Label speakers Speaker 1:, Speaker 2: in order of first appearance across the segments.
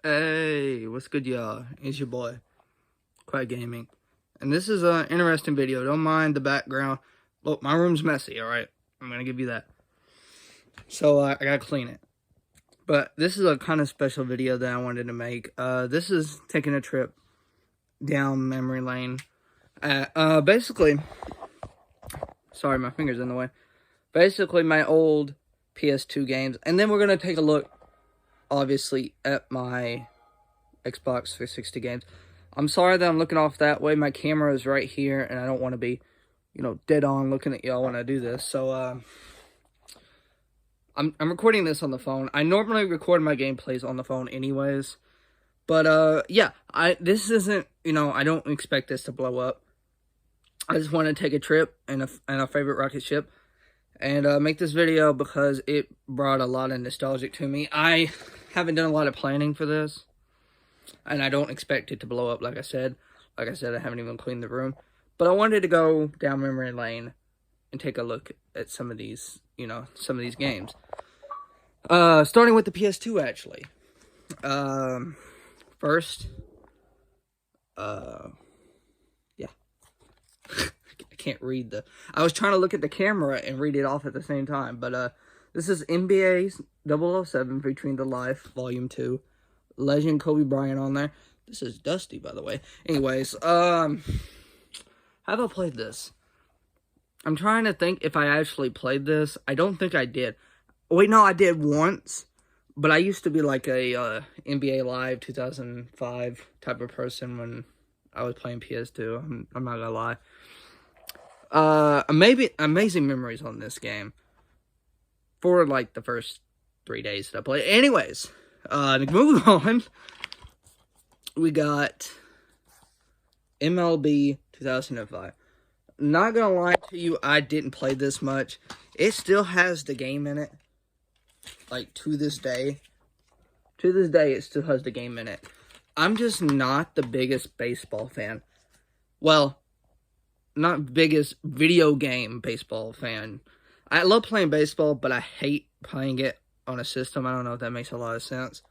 Speaker 1: Hey, what's good, y'all? It's your boy, Quiet Gaming. And this is an interesting video. Don't mind the background. Look, my room's messy, alright? I'm gonna give you that. So, I gotta clean it. But this is a kind of special video that I wanted to make. This is taking a trip down memory lane. Basically, sorry, my finger's in the way. Basically, my old PS2 games. And then we're gonna take a look, obviously, at my Xbox 360 games. I'm sorry that I'm looking off that way. My camera is right here, and I don't want to be, dead on looking at y'all when I do this. So, I'm recording this on the phone. I normally record my gameplays on the phone anyways. But, yeah, this isn't, I don't expect this to blow up. I just want to take a trip in a favorite rocket ship and make this video because it brought a lot of nostalgia to me. I haven't done a lot of planning for this. And I don't expect it to blow up, like I said. Like I said, I haven't even cleaned the room. But I wanted to go down memory lane and take a look at some of these, some of these games. Starting with the PS2, actually. First, yeah. I can't read I was trying to look at the camera and read it off at the same time. But, this is NBA 007 featuring The Life, Volume 2. Legend Kobe Bryant on there. This is dusty, by the way. Anyways, have I played this? I'm trying to think if I actually played this. I don't think I did. Wait, no, I did once. But I used to be like a NBA Live 2005 type of person when I was playing PS2. I'm not gonna lie. Amazing memories on this game. For like the first 3 days that I played. Anyways. Moving on, we got MLB 2005. Not gonna lie to you, I didn't play this much. It still has the game in it. Like, to this day. To this day, it still has the game in it. I'm just not the biggest baseball fan. Well, not biggest video game baseball fan. I love playing baseball, but I hate playing it on a system. I don't know if that makes a lot of sense.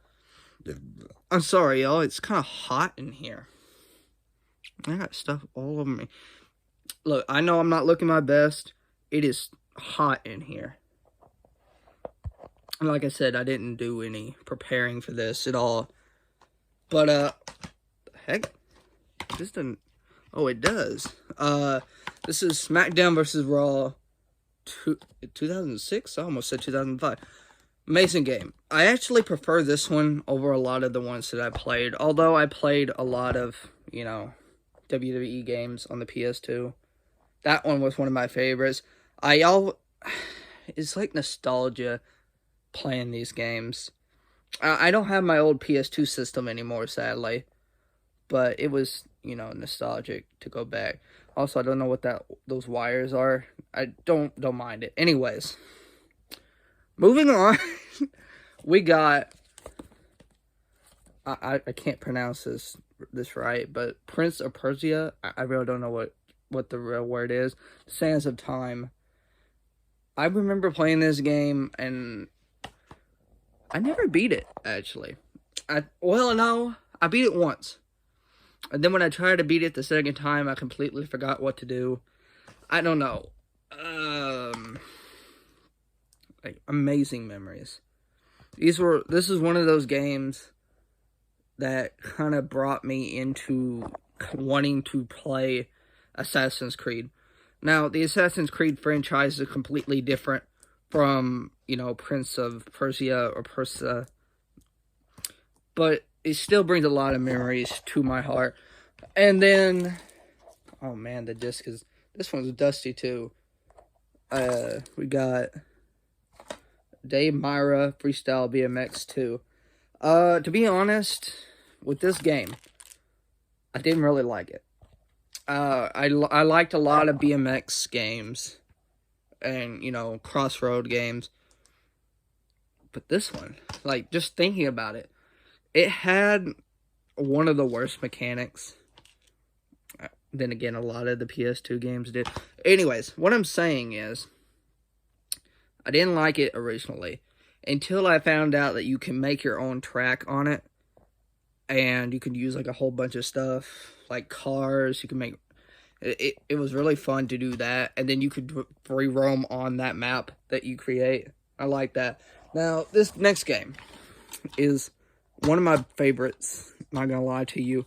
Speaker 1: I'm sorry, y'all. It's kind of hot in here. I got stuff all over me. Look, I know I'm not looking my best. It is hot in here. And like I said, I didn't do any preparing for this at all. But, heck, this doesn't... Oh, it does. This is SmackDown vs. Raw 2006? I almost said 2005. Amazing game. I actually prefer this one over a lot of the ones that I played. Although I played a lot of, WWE games on the PS2. That one was one of my favorites. It's like nostalgia playing these games. I don't have my old PS2 system anymore, sadly. But it was, nostalgic to go back. Also, I don't know what those wires are. I don't mind it. Anyways. Moving on, we got, I can't pronounce this right, but Prince of Persia. I really don't know what the real word is. Sands of Time. I remember playing this game, and I never beat it, actually. No, I beat it once. And then when I tried to beat it the second time, I completely forgot what to do. I don't know. Like, amazing memories. This is one of those games that kind of brought me into wanting to play Assassin's Creed. Now, the Assassin's Creed franchise is completely different from, Prince of Persia or Persia. But it still brings a lot of memories to my heart. And then, oh man, this one's dusty too. We got Dave Mirra Freestyle BMX 2. To be honest, with this game, I didn't really like it. I liked a lot of BMX games and, crossroad games. But this one, like, just thinking about it, it had one of the worst mechanics. Then again, a lot of the PS2 games did. Anyways, what I'm saying is, I didn't like it originally until I found out that you can make your own track on it. and you could use like a whole bunch of stuff like cars. You can make it was really fun to do that, and then you could free roam on that map that you create. I like that. Now this next game is one of my favorites, not gonna lie to you.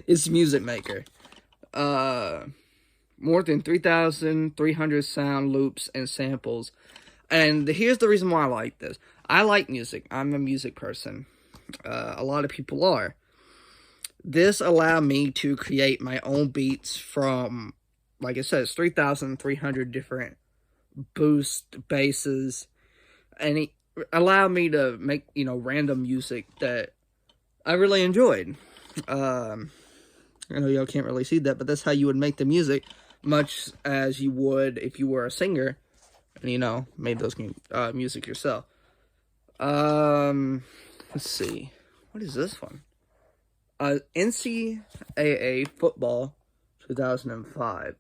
Speaker 1: It's Music Maker. More than 3,300 sound loops and samples. And here's the reason why I like this. I like music. I'm a music person. A lot of people are. This allowed me to create my own beats from, like it says, 3,300 different boost basses. And it allowed me to make, random music that I really enjoyed. I know y'all can't really see that, but that's how you would make the music, much as you would if you were a singer and, made those music yourself. Let's see. What is this one? NCAA Football 2005.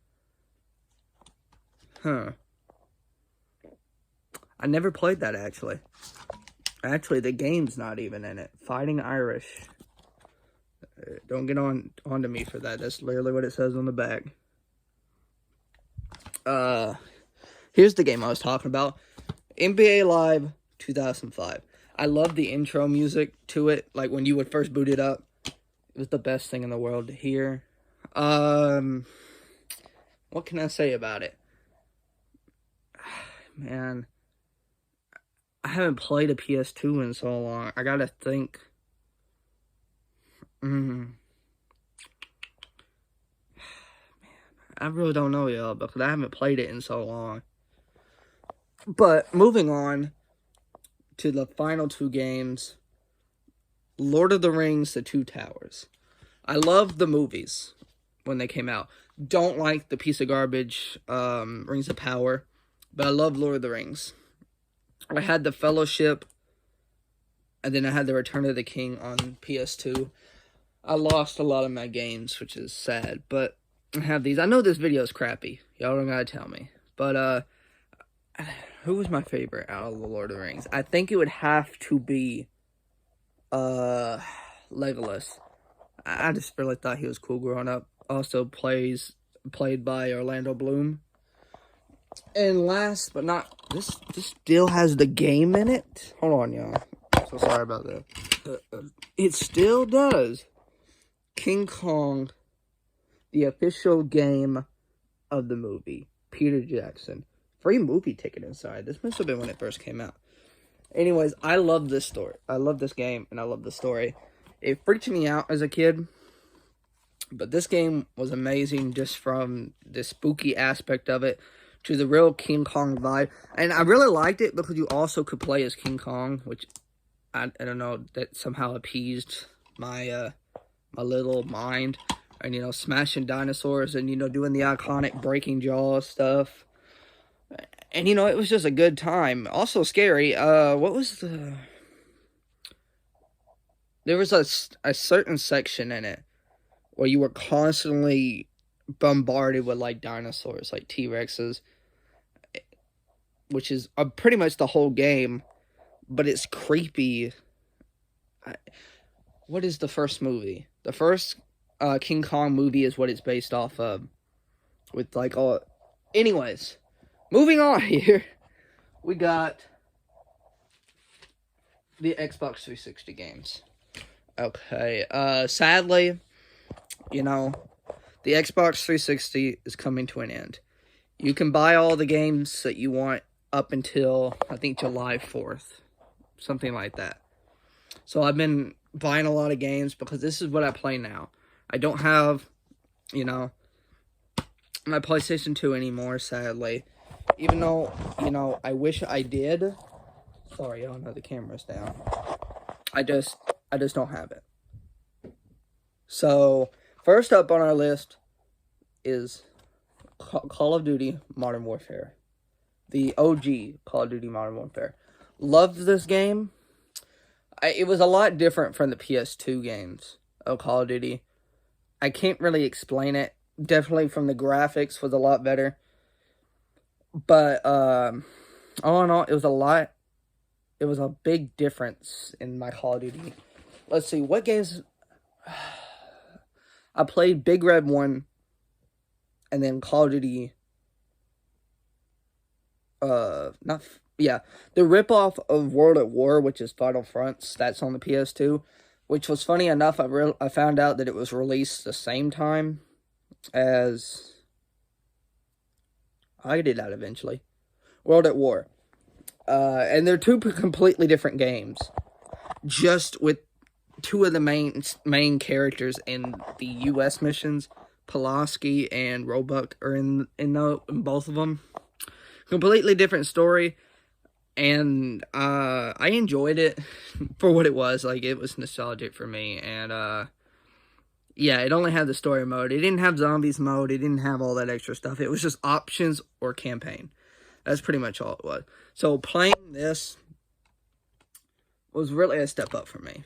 Speaker 1: Huh. I never played that, actually. Actually, the game's not even in it. Fighting Irish. Don't get onto me for that. That's literally what it says on the back. Here's the game I was talking about. NBA Live 2005. I love the intro music to it. Like, when you would first boot it up. It was the best thing in the world to hear. What can I say about it? Man, I haven't played a PS2 in so long. I gotta think. Man, I really don't know, y'all, because I haven't played it in so long. But moving on to the final two games. Lord of the Rings, The Two Towers. I loved the movies when they came out. Don't like the piece of garbage, Rings of Power. But I love Lord of the Rings. I had the Fellowship, and then I had the Return of the King on PS2. I lost a lot of my games, which is sad, but I have these. I know this video is crappy. Y'all don't gotta tell me. But, who was my favorite out of the Lord of the Rings? I think it would have to be Legolas. I just really thought he was cool growing up. Also played by Orlando Bloom. And last but not, this still has the game in it. Hold on, y'all. So sorry about that. It still does. King Kong, the official game of the movie. Peter Jackson. Free movie ticket inside. This must have been when it first came out. Anyways, I love this story. I love this game, and I love the story. It freaked me out as a kid, but this game was amazing just from the spooky aspect of it to the real King Kong vibe. And I really liked it because you also could play as King Kong, which I don't know, that somehow appeased my my little mind. And, smashing dinosaurs and, doing the iconic breaking jaws stuff. And, it was just a good time. Also scary. What was the... There was a certain section in it where you were constantly bombarded with, like, dinosaurs, like T-Rexes. Which is pretty much the whole game. But it's creepy. What is the first movie? The first King Kong movie is what it's based off of. With, like, all... Anyways... Moving on here, we got the Xbox 360 games. Okay, sadly, the Xbox 360 is coming to an end. You can buy all the games that you want up until, I think, July 4th. Something like that. So I've been buying a lot of games because this is what I play now. I don't have, my PlayStation 2 anymore, sadly. Even though, I wish I did. Sorry, y'all know the camera's down. I just don't have it. So, first up on our list is Call of Duty Modern Warfare. The OG Call of Duty Modern Warfare. Loved this game. It was a lot different from the PS2 games of Call of Duty. I can't really explain it. Definitely from the graphics was a lot better. But, all in all, it was a big difference in my Call of Duty let's see, what games... I played Big Red 1, and then Call of Duty... not... Yeah, the ripoff of World at War, which is Final Fronts, that's on the PS2, which was funny enough, I found out that it was released the same time as... I did that eventually. World at War. And they're two completely different games. Just with two of the main characters in the U.S. missions, Pulaski and Roebuck, are in both of them. Completely different story. And I enjoyed it for what it was. Like, it was nostalgic for me. And yeah, it only had the story mode. It didn't have zombies mode. It didn't have all that extra stuff. It was just options or campaign. That's pretty much all it was. So playing this was really a step up for me.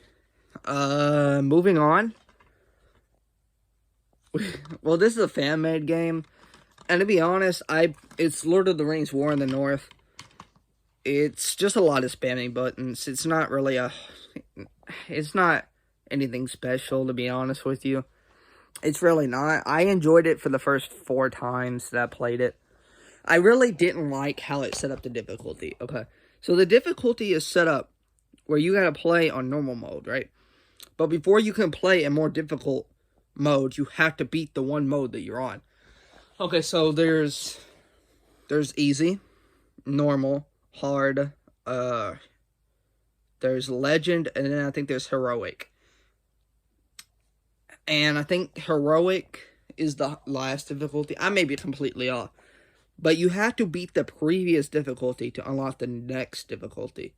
Speaker 1: Moving on. Well, this is a fan-made game. And to be honest, it's Lord of the Rings War in the North. It's just a lot of spamming buttons. It's not really it's not anything special, to be honest with you. It's really not. I enjoyed it for the first 4 times that I played it. I really didn't like how it set up the difficulty, okay? So the difficulty is set up where you gotta play on normal mode, right? But before you can play a more difficult mode, you have to beat the one mode that you're on. Okay, so there's easy, normal, hard, there's legend, and then I think there's heroic. And I think heroic is the last difficulty. I may be completely off. But you have to beat the previous difficulty to unlock the next difficulty.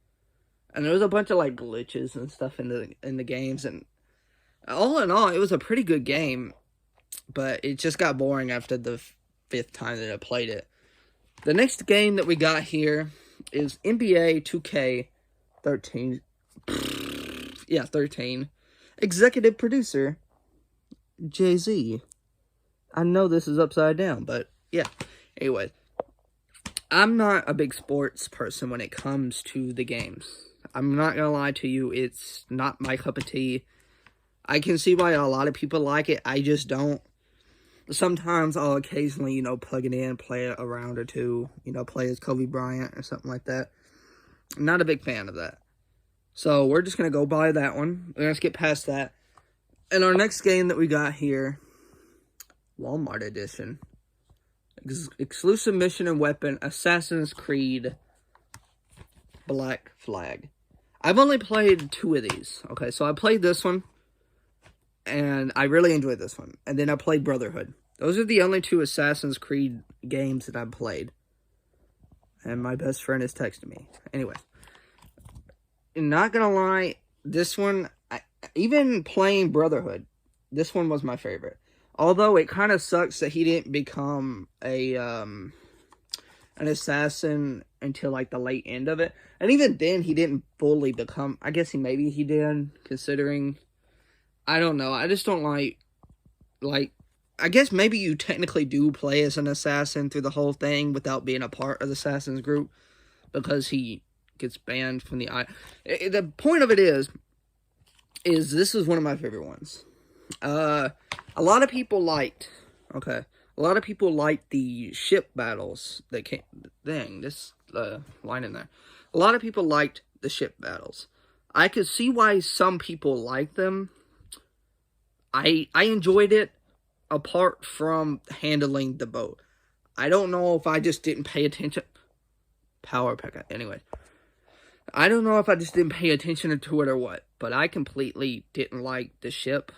Speaker 1: And there was a bunch of, like, glitches and stuff in the games. And all in all, it was a pretty good game. But it just got boring after the 5th time that I played it. The next game that we got here is NBA 2K13. Yeah, 13. Executive producer, Jay-Z. I know this is upside down, but yeah. Anyway, I'm not a big sports person when it comes to the games. I'm not gonna lie to you, it's not my cup of tea. I can see why a lot of people like it, I just don't. Sometimes I'll occasionally, plug it in, play a round or two, play as Kobe Bryant or something like that. I'm not a big fan of that. So we're just gonna go by that one. We're gonna skip past that. And our next game that we got here, Walmart Edition. Exclusive mission and weapon, Assassin's Creed Black Flag. I've only played 2 of these. Okay, so I played this one, and I really enjoyed this one. And then I played Brotherhood. Those are the only 2 Assassin's Creed games that I've played. And my best friend is texting me. Anyways, not gonna lie, this one, even playing Brotherhood, this one was my favorite. Although it kind of sucks that he didn't become an assassin until like the late end of it. And even then he didn't fully become, I guess maybe he did, considering, I don't know. I just don't like, I guess maybe you technically do play as an assassin through the whole thing without being a part of the assassin's group, because he gets banned from the the point of it is this is one of my favorite ones. A lot of people liked, a lot of people liked the ship battles that came, this line in there. A lot of people liked the ship battles. I could see why some people liked them. I enjoyed it, apart from handling the boat. I don't know if I just didn't pay attention. Power pack, anyway. I don't know if I just didn't pay attention to it or what, but I completely didn't like the ship.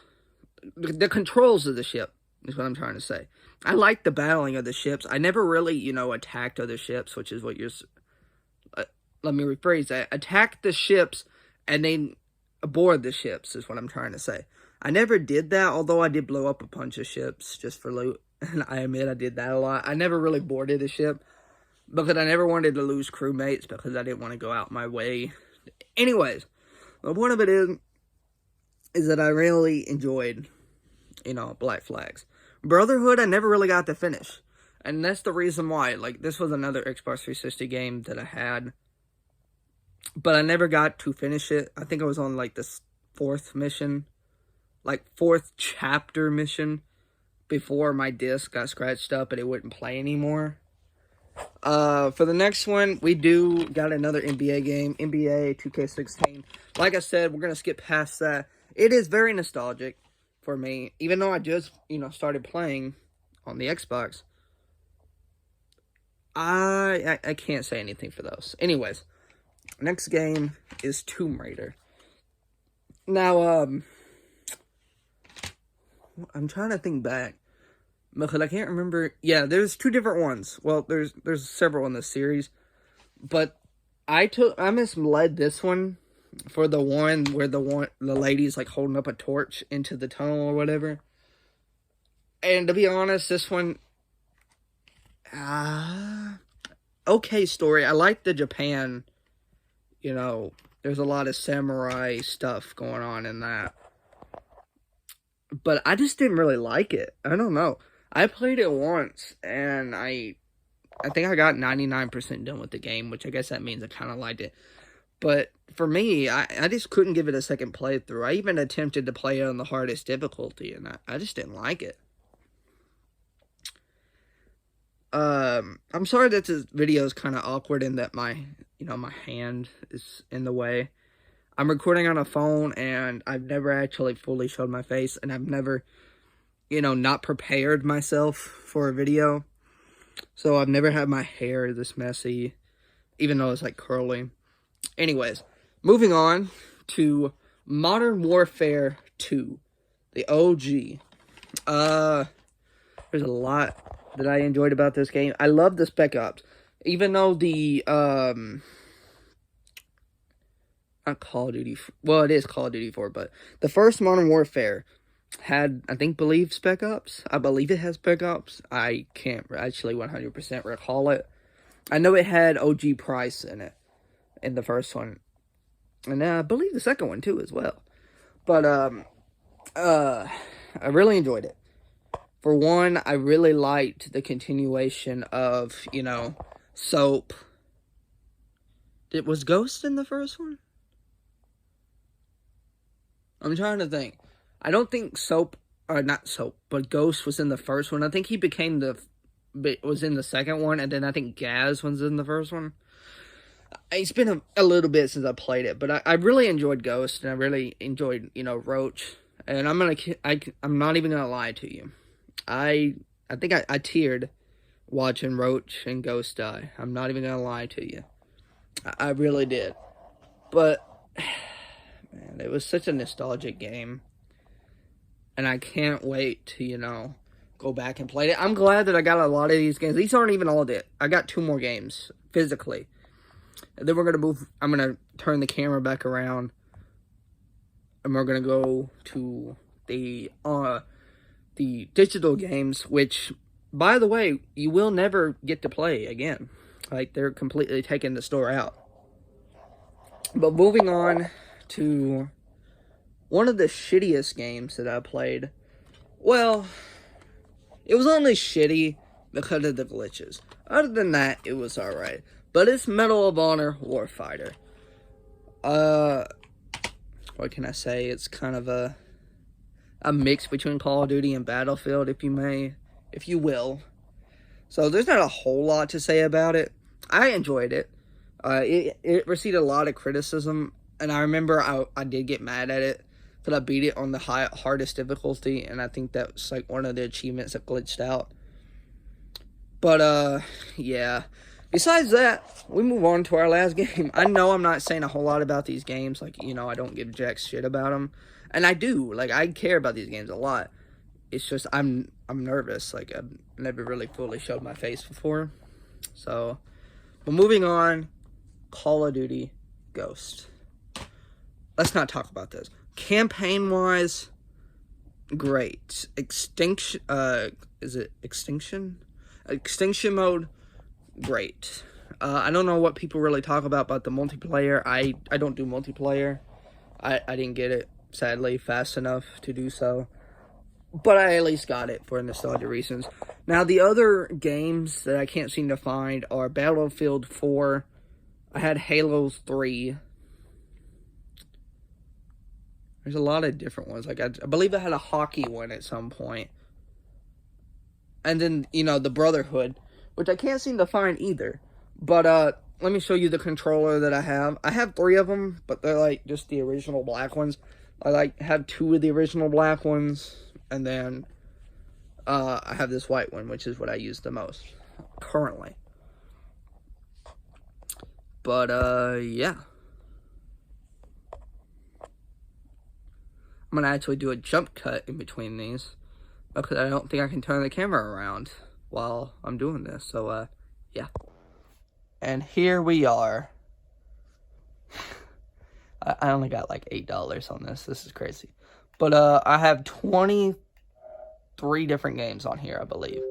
Speaker 1: The controls of the ship is what I'm trying to say. I like the battling of the ships. I never really, attacked other ships, which is what you're... let me rephrase that. Attack the ships and then aboard the ships is what I'm trying to say. I never did that, although I did blow up a bunch of ships just for loot. And I admit I did that a lot. I never really boarded a ship because I never wanted to lose crewmates because I didn't want to go out my way. Anyways, the point of it is that I really enjoyed, Black Flags. Brotherhood, I never really got to finish. And that's the reason why. Like, this was another Xbox 360 game that I had, but I never got to finish it. I think I was on, like, the 4th mission, like 4th chapter mission, before my disc got scratched up and it wouldn't play anymore. For the next one, we do got another NBA game, NBA 2K16. Like I said, we're going to skip past that. It is very nostalgic for me, even though I just, started playing on the Xbox. I can't say anything for those. Anyways, next game is Tomb Raider. Now, I'm trying to think back, because I can't remember. Yeah, there's 2 different ones. Well, there's several in this series, but I misled this one for the one where the lady's like holding up a torch into the tunnel or whatever. And to be honest, this one, okay story. I like the Japan, there's a lot of samurai stuff going on in that. But I just didn't really like it. I don't know. I played it once, and I think I got 99% done with the game, which I guess that means I kind of liked it. But for me, I just couldn't give it a second playthrough. I even attempted to play it on the hardest difficulty, and I just didn't like it. I'm sorry that this video is kind of awkward in that my hand is in the way. I'm recording on a phone, and I've never actually fully showed my face, and I've never, not prepared myself for a video. So I've never had my hair this messy, even though it's like curly. Anyways, moving on to Modern Warfare 2, the OG. There's a lot that I enjoyed about this game. I love the Spec Ops, even though the not Call of Duty. Well, it is Call of Duty 4, but the first Modern Warfare had, believe Spec Ops. I believe it has Spec Ops. I can't actually 100% recall it. I know it had OG Price in it, in the first one. And I believe the second one, too, as well. But, I really enjoyed it. For one, I really liked the continuation of, Soap. Was Ghost in the first one? I'm trying to think. I don't think but Ghost was in the first one. I think he was in the second one, and then I think Gaz was in the first one. It's been a little bit since I played it, but I really enjoyed Ghost, and I really enjoyed, Roach. And I'm not even gonna lie to you. I think I teared watching Roach and Ghost die. I'm not even gonna lie to you. I really did. But man, it was such a nostalgic game. And I can't wait to, go back and play it. I'm glad that I got a lot of these games. These aren't even all of it. I got 2 more games, physically. And then we're going to I'm going to turn the camera back around. And we're going to go to the digital games, which, by the way, you will never get to play again. Like, they're completely taking the store out. But moving on to one of the shittiest games that I played. Well, it was only shitty because of the glitches. Other than that, it was alright. But it's Medal of Honor Warfighter. What can I say? It's kind of a mix between Call of Duty and Battlefield, if you will. So there's not a whole lot to say about it. I enjoyed it. It received a lot of criticism, and I remember I did get mad at it, because I beat it on the hardest difficulty, and I think that's like one of the achievements that glitched out. But, yeah. Besides that, we move on to our last game. I know I'm not saying a whole lot about these games, like, I don't give jack shit about them. And I do, like, I care about these games a lot. It's just, I'm nervous, like, I've never really fully showed my face before. So, but moving on, Call of Duty Ghost. Let's not talk about this. Campaign-wise, great. Extinction, is it Extinction? Extinction mode, great. I don't know what people really talk about the multiplayer. I don't do multiplayer. I didn't get it, sadly, fast enough to do so. But I at least got it for nostalgia reasons. Now, the other games that I can't seem to find are Battlefield 4. I had Halo 3. There's a lot of different ones. Like, I believe I had a hockey one at some point. And then, the Brotherhood, which I can't seem to find either. But, let me show you the controller that I have. I have 3 of them, but they're, like, just the original black ones. I, have 2 of the original black ones. And then, I have this white one, which is what I use the most currently. But, yeah. I'm going to actually do a jump cut in between these, because I don't think I can turn the camera around while I'm doing this. So, yeah. And here we are. I only got like $8 on this. This is crazy. But, I have 23 different games on here, I believe.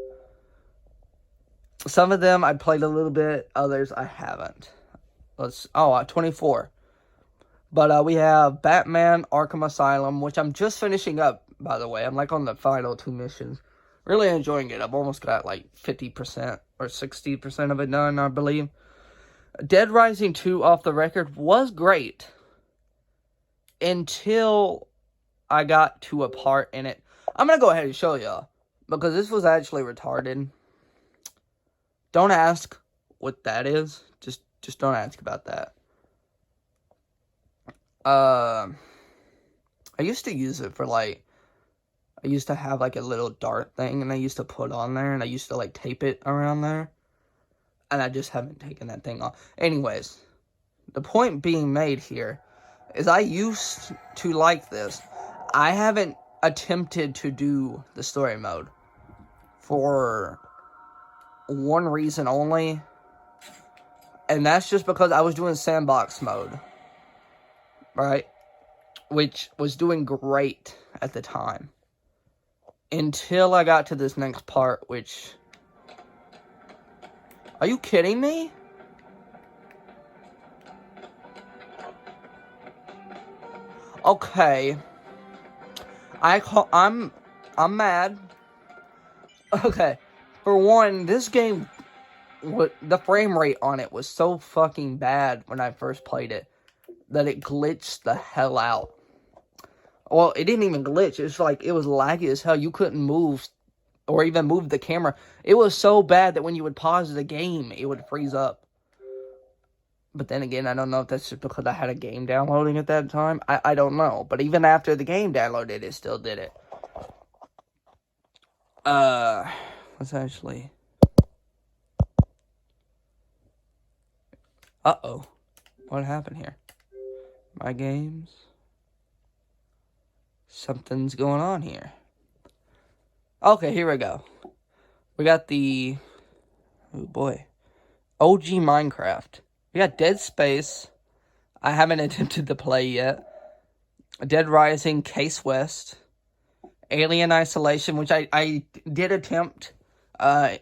Speaker 1: Some of them I played a little bit. Others I haven't. 24. But we have Batman Arkham Asylum, which I'm just finishing up, by the way. I'm like on the final 2 missions. Really enjoying it. I've almost got like 50% or 60% of it done, I believe. Dead Rising 2, off the record, was great until I got to a part in it. I'm going to go ahead and show y'all, because this was actually retarded. Don't ask what that is. Just don't ask about that. I used to use it for, like, I used to have, like, a little dart thing, and I used to put on there, and I used to, like, tape it around there, and I just haven't taken that thing off. Anyways, the point being made here is I used to like this. I haven't attempted to do the story mode for one reason only, and that's just because I was doing sandbox mode. Right? Which was doing great at the time. Until I got to this next part, which... Are you kidding me? Okay. I'm mad. Okay. For one, this game... The frame rate on it was so fucking bad when I first played it that it glitched the hell out. Well, it didn't even glitch. It's like, it was laggy as hell. You couldn't move or even move the camera. It was so bad that when you would pause the game, it would freeze up. But then again, I don't know if that's just because I had a game downloading at that time. I don't know. But even after the game downloaded, it still did it. Let's actually... Uh-oh. What happened here? My games. Something's going on here. Okay, here we go. We got the... Oh, boy. OG Minecraft. We got Dead Space. I haven't attempted to play yet. Dead Rising, Case West. Alien Isolation, which I did attempt. Yeah,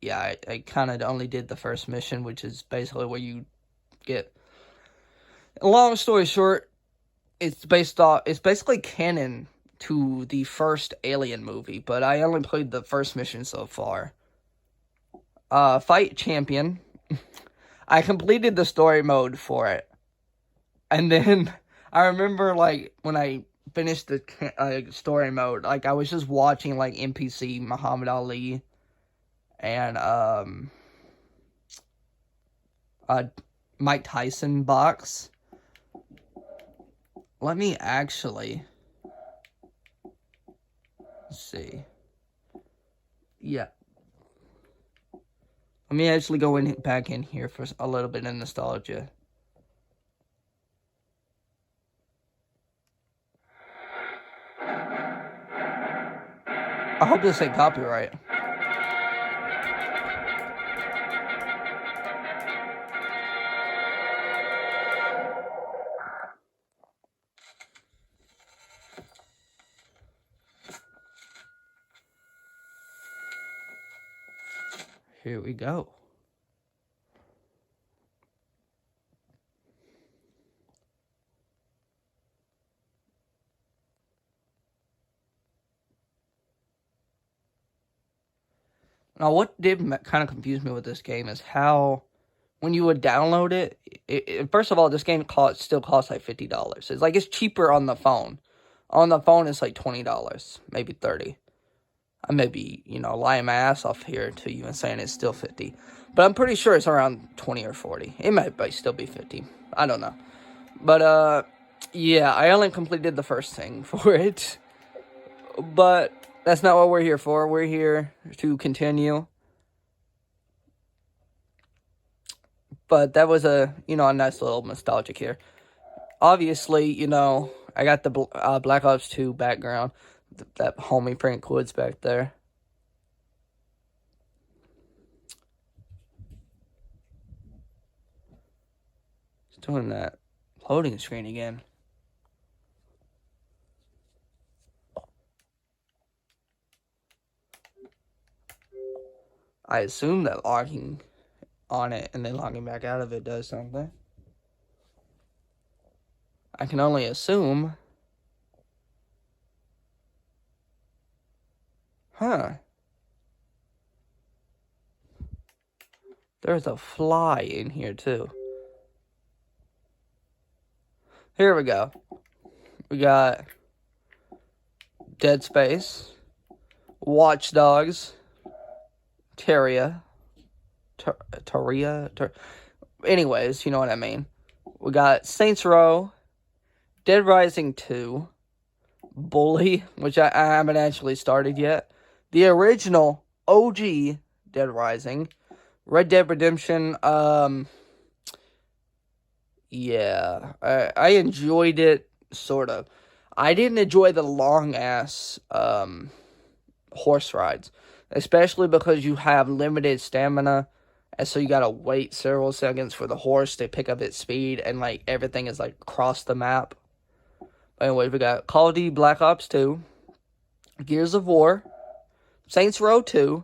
Speaker 1: I kind of only did the first mission, which is basically where you get... Long story short, it's basically canon to the first Alien movie, but I only played the first mission so far. Fight Champion. I completed the story mode for it. And then I remember, like, when I finished the story mode, like, I was just watching, like, NPC Muhammad Ali and Mike Tyson box. Let me actually... Let's see. Yeah. Let me actually go back in here for a little bit of nostalgia. I hope this ain't copyright. Here we go. Now, what did kind of confuse me with this game is how, when you would download it, first of all, this game still costs like $50. It's like, it's cheaper on the phone. On the phone, it's like $20, maybe $30. I may be, lying my ass off here to you and saying it's still $50. But I'm pretty sure it's around $20 or $40. It might still be $50. I don't know. But, yeah, I only completed the first thing for it. But that's not what we're here for. We're here to continue. But that was a nice little nostalgic here. Obviously, I got the Black Ops 2 background. That homie Frank Woods back there. It's doing that loading screen again. I assume that logging on it and then logging back out of it does something. I can only assume. Huh. There's a fly in here, too. Here we go. We got Dead Space, Watch Dogs, Terraria. Anyways, you know what I mean. We got Saints Row, Dead Rising 2, Bully, which I haven't actually started yet. The original OG Dead Rising, Red Dead Redemption. Yeah, I enjoyed it, sort of. I didn't enjoy the long ass horse rides, especially because you have limited stamina, and so you gotta wait several seconds for the horse to pick up its speed, and like everything is like across the map. Anyway, we got Call of Duty Black Ops 2, Gears of War, Saints Row 2,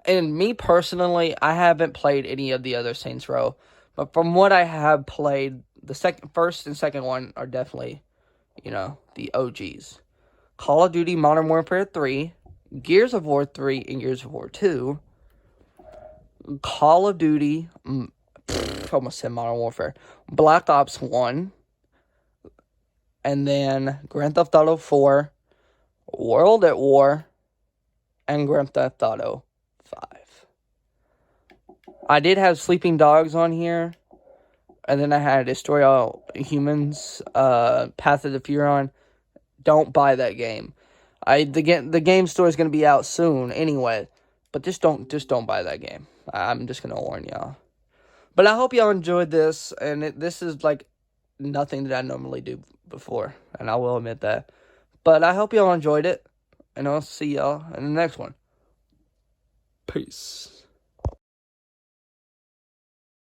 Speaker 1: and me personally, I haven't played any of the other Saints Row, but from what I have played, the first and second one are definitely, the OGs. Call of Duty Modern Warfare 3, Gears of War 3, and Gears of War 2, Call of Duty, almost said Modern Warfare, Black Ops 1, and then Grand Theft Auto 4, World at War, and Grand Theft Auto 5. I did have Sleeping Dogs on here, and then I had Destroy All Humans, Path of the Furon. Don't buy that game. The game store is gonna be out soon anyway, but just don't buy that game. I'm just gonna warn y'all. But I hope y'all enjoyed this, and this is like nothing that I normally do before, and I will admit that. But I hope y'all enjoyed it, and I'll see y'all in the next one. Peace.